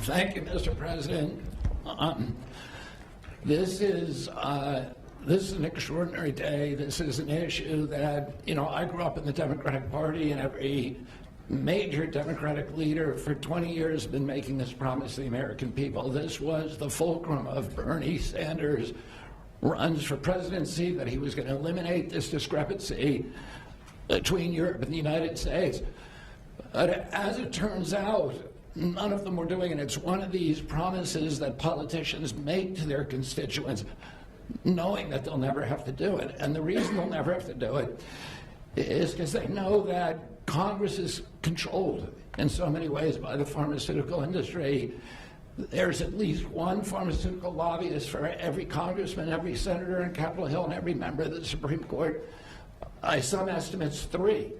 Thank you, Mr. President. This is an extraordinary day. This is an issue that, I grew up in the Democratic Party, and every major Democratic leader for 20 years has been making this promise to the American people. This was the fulcrum of Bernie Sanders' runs for presidency, that he was going to eliminate this discrepancy between Europe and the United States. But as it turns out, none of them were doing it. It's one of these promises that politicians make to their constituents, knowing that they'll never have to do it. And the reason they'll never have to do it is because they know that Congress is controlled in so many ways by the pharmaceutical industry. There's at least one pharmaceutical lobbyist for every congressman, every senator on Capitol Hill, and every member of the Supreme Court. By some estimates, 3.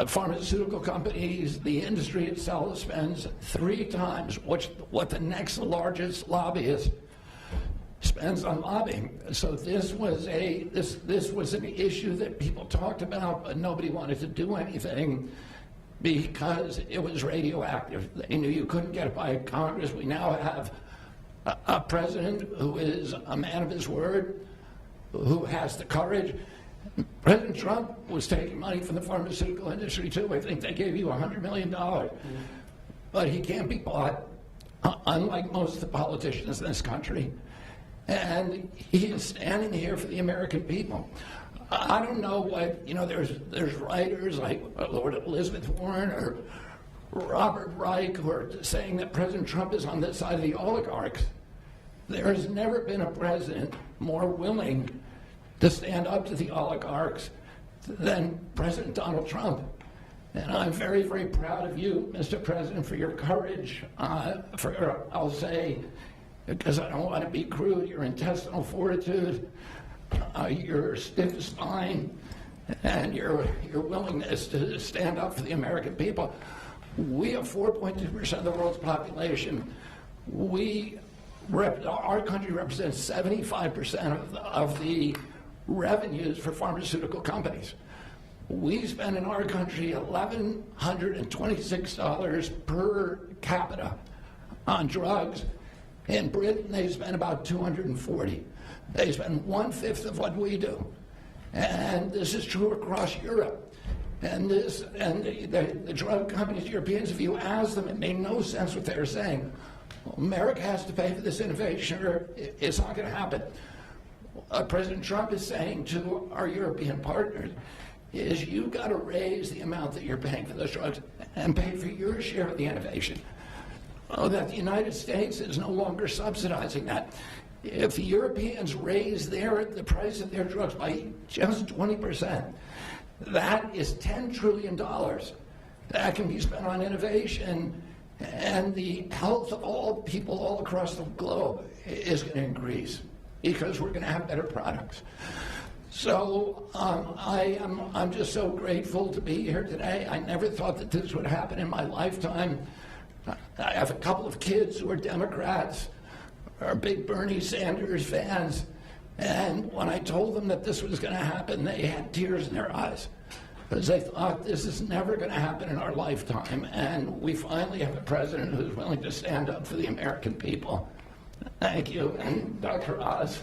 Pharmaceutical companies, the industry itself, spends 3 times what the next largest lobbyist spends on lobbying. So this was an issue that people talked about, but nobody wanted to do anything because it was radioactive. They knew you couldn't get it by Congress. We now have a president who is a man of his word, who has the courage. President Trump was taking money from the pharmaceutical industry too. I think they gave you $100 million. But he can't be bought, unlike most of the politicians in this country. And he is standing here for the American people. I don't know what, there's writers like Lord Elizabeth Warren or Robert Reich who are saying that President Trump is on the side of the oligarchs. There has never been a president more willing to stand up to the oligarchs than President Donald Trump. And I'm very, very proud of you, Mr. President, for your courage, I'll say, because I don't want to be crude, your intestinal fortitude, your stiff spine, and your willingness to stand up for the American people. We have 4.2% of the world's population. Our country represents 75% of the revenues for pharmaceutical companies. We spend in our country $1,126 per capita on drugs. In Britain, they spend about $240. They spend 1/5 of what we do. And this is true across Europe. And the drug companies, Europeans, if you ask them, it made no sense what they were saying. Well, America has to pay for this innovation, or it's not going to happen. President Trump is saying to our European partners is you've got to raise the amount that you're paying for those drugs and pay for your share of the innovation. That the United States is no longer subsidizing that. If the Europeans raise the price of their drugs by just 20%, that is $10 trillion that can be spent on innovation, and the health of all people all across the globe is going to increase because we're going to have better products. So I'm just so grateful to be here today. I never thought that this would happen in my lifetime. I have a couple of kids who are Democrats, are big Bernie Sanders fans, and when I told them that this was going to happen, they had tears in their eyes because they thought this is never going to happen in our lifetime, and we finally have a president who's willing to stand up for the American people. Thank you, and Dr. Oz.